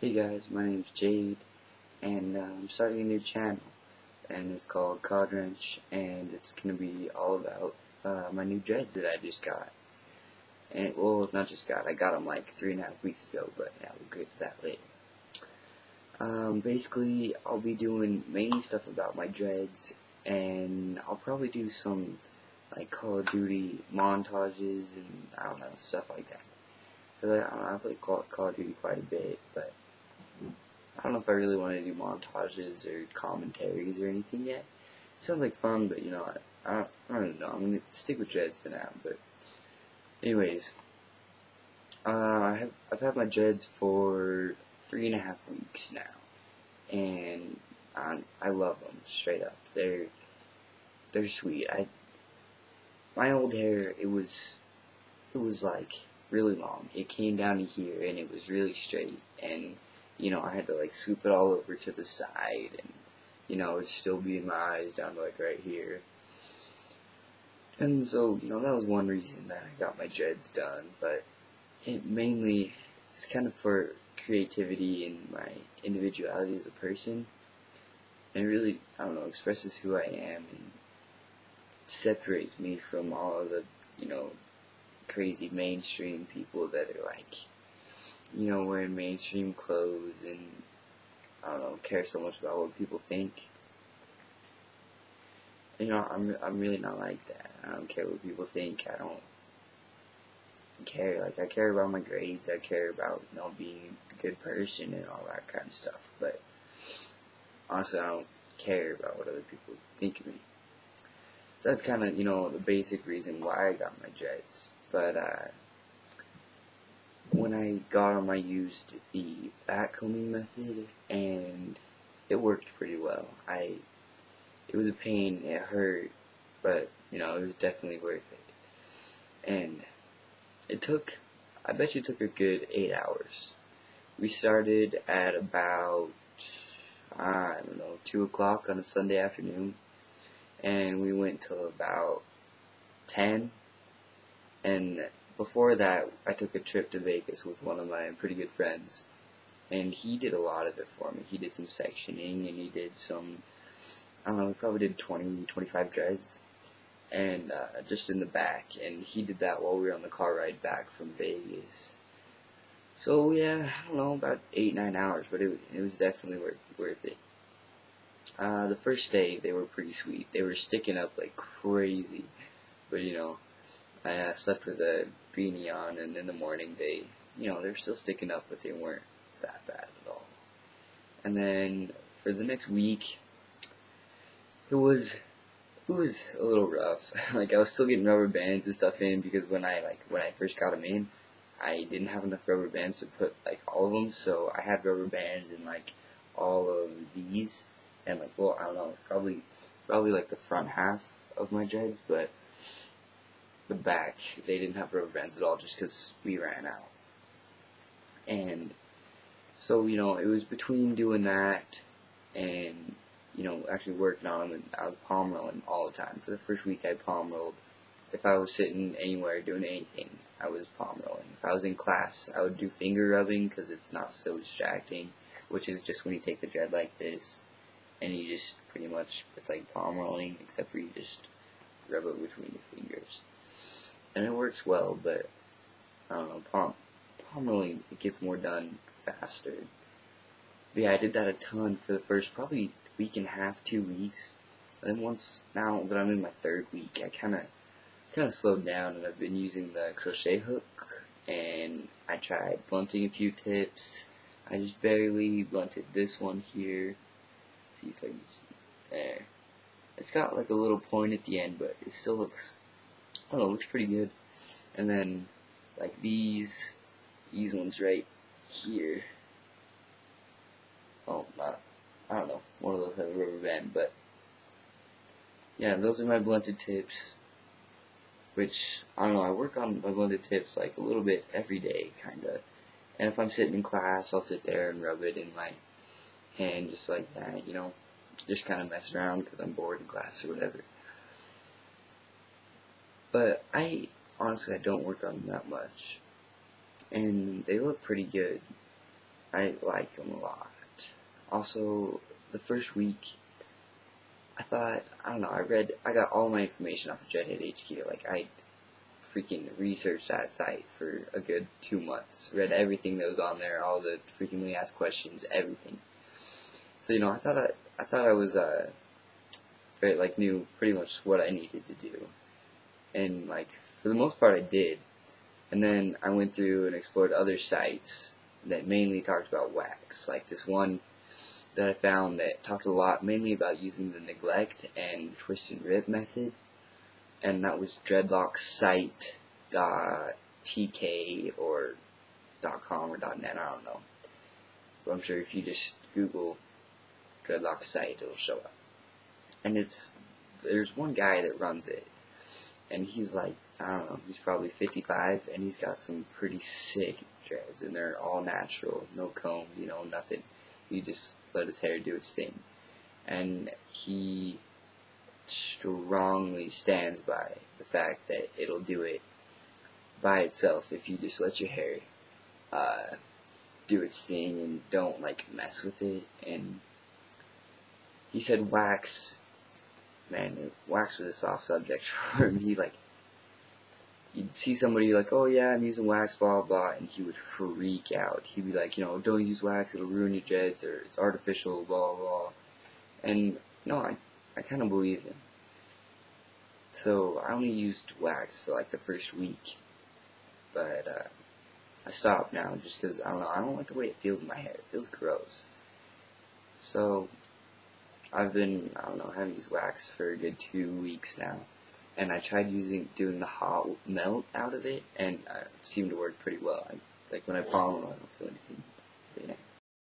Hey guys, my name's Jade, and I'm starting a new channel, and it's called Cod Wrench, and it's gonna be all about my new dreads that I just got. And well, not just got, I got them like 3.5 weeks ago, but yeah, we'll get to that later. Basically, I'll be doing mainly stuff about my dreads, and I'll probably do some like Call of Duty montages and I don't know, stuff like that. Cause I play Call of Duty quite a bit, but I don't know if I really want to do montages or commentaries or anything yet. It sounds like fun, but you know, I don't know. I'm gonna stick with dreads for now. But anyways, I've had my dreads for 3.5 weeks now, and I love them straight up. They're sweet. My old hair, it was like really long. It came down to here, and it was really straight, and you know, I had to like swoop it all over to the side, and you know, it'd still be in my eyes down to like right here. And so, you know, that was one reason that I got my dreads done, but it's kind of for creativity and my individuality as a person. And it really, I don't know, expresses who I am and separates me from all of the, you know, crazy mainstream people that are like, you know, wearing mainstream clothes and, I don't know, care so much about what people think. You know, I'm really not like that. I don't care what people think. I don't care. Like, I care about my grades. I care about, you know, being a good person and all that kind of stuff. But honestly, I don't care about what other people think of me. So that's kind of, you know, the basic reason why I got my dreads. But when I got them, I used the backcombing method, and it worked pretty well. It was a pain, it hurt, but, you know, it was definitely worth it. And I bet you it took a good 8 hours. We started at about, I don't know, 2 o'clock on a Sunday afternoon, and we went till about 10, and before that, I took a trip to Vegas with one of my pretty good friends, and he did a lot of it for me. He did some sectioning, and he did some, I don't know, he probably did 20, 25 dreads, and just in the back, and he did that while we were on the car ride back from Vegas. So yeah, I don't know, about 8, 9 hours, but it was definitely worth it. The first day, they were pretty sweet. They were sticking up like crazy, but you know, I slept with a beanie on, and in the morning they're still sticking up, but they weren't that bad at all. And then for the next week, it was a little rough. Like, I was still getting rubber bands and stuff in, because when I first got them in, I didn't have enough rubber bands to put like all of them, so I had rubber bands in like all of these, and like, well, I don't know, probably like the front half of my dreads, but the back, they didn't have rubber bands at all, just because we ran out. And so, you know, it was between doing that and, you know, actually working on them, and I was palm rolling all the time. For the first week, I palm rolled. If I was sitting anywhere doing anything, I was palm rolling. If I was in class, I would do finger rubbing, because it's not so distracting, which is just when you take the dread like this, and you just pretty much, it's like palm rolling, except for you just rub it between your fingers. And it works well, but I don't know, palm rolling, it gets more done faster. But yeah, I did that a ton for the first probably week and a half, 2 weeks. And then now that I'm in my 3rd week, I kind of slowed down, and I've been using the crochet hook, and I tried blunting a few tips. I just barely blunted this one here. See if I can see there. It's got like a little point at the end, but it still looks, I don't know, looks pretty good. And then like these ones right here. Oh, I don't know, one of those has a rubber band, but yeah, those are my blunted tips, which, I don't know, I work on my blunted tips like a little bit every day, kinda. And if I'm sitting in class, I'll sit there and rub it in my hand just like that, you know, just kind of mess around because I'm bored in class or whatever. But honestly, I don't work on them that much, and they look pretty good. I like them a lot. Also, the first week, I thought, I don't know, I got all my information off of Dreadhead HQ. Like, I freaking researched that site for a good 2 months. Read everything that was on there, all the frequently asked questions, everything. So, I thought I was, very, like, knew pretty much what I needed to do. And, like, for the most part I did. And then I went through and explored other sites that mainly talked about wax. Like this one that I found that talked a lot mainly about using the neglect and twist and rip method. And that was dreadlocksite.tk or .com or .net, I don't know. But I'm sure if you just Google dreadlock site, it'll show up. And there's one guy that runs it, and he's like, I don't know, he's probably 55, and he's got some pretty sick dreads, and they're all natural, no combs, nothing. He just let his hair do its thing. And he strongly stands by the fact that it'll do it by itself if you just let your hair do its thing and don't mess with it. And he said wax was a soft subject for me. You'd see somebody oh yeah, I'm using wax, blah blah, and he would freak out. He'd be like, don't use wax, it'll ruin your dreads, or it's artificial, blah blah. And I kind of believe him. So I only used wax for the first week, but I stopped now just because I don't like the way it feels in my hair. It feels gross. So I've been having used wax for a good 2 weeks now, and I tried doing the hot melt out of it, and it seemed to work pretty well. When I palm them, I don't feel anything.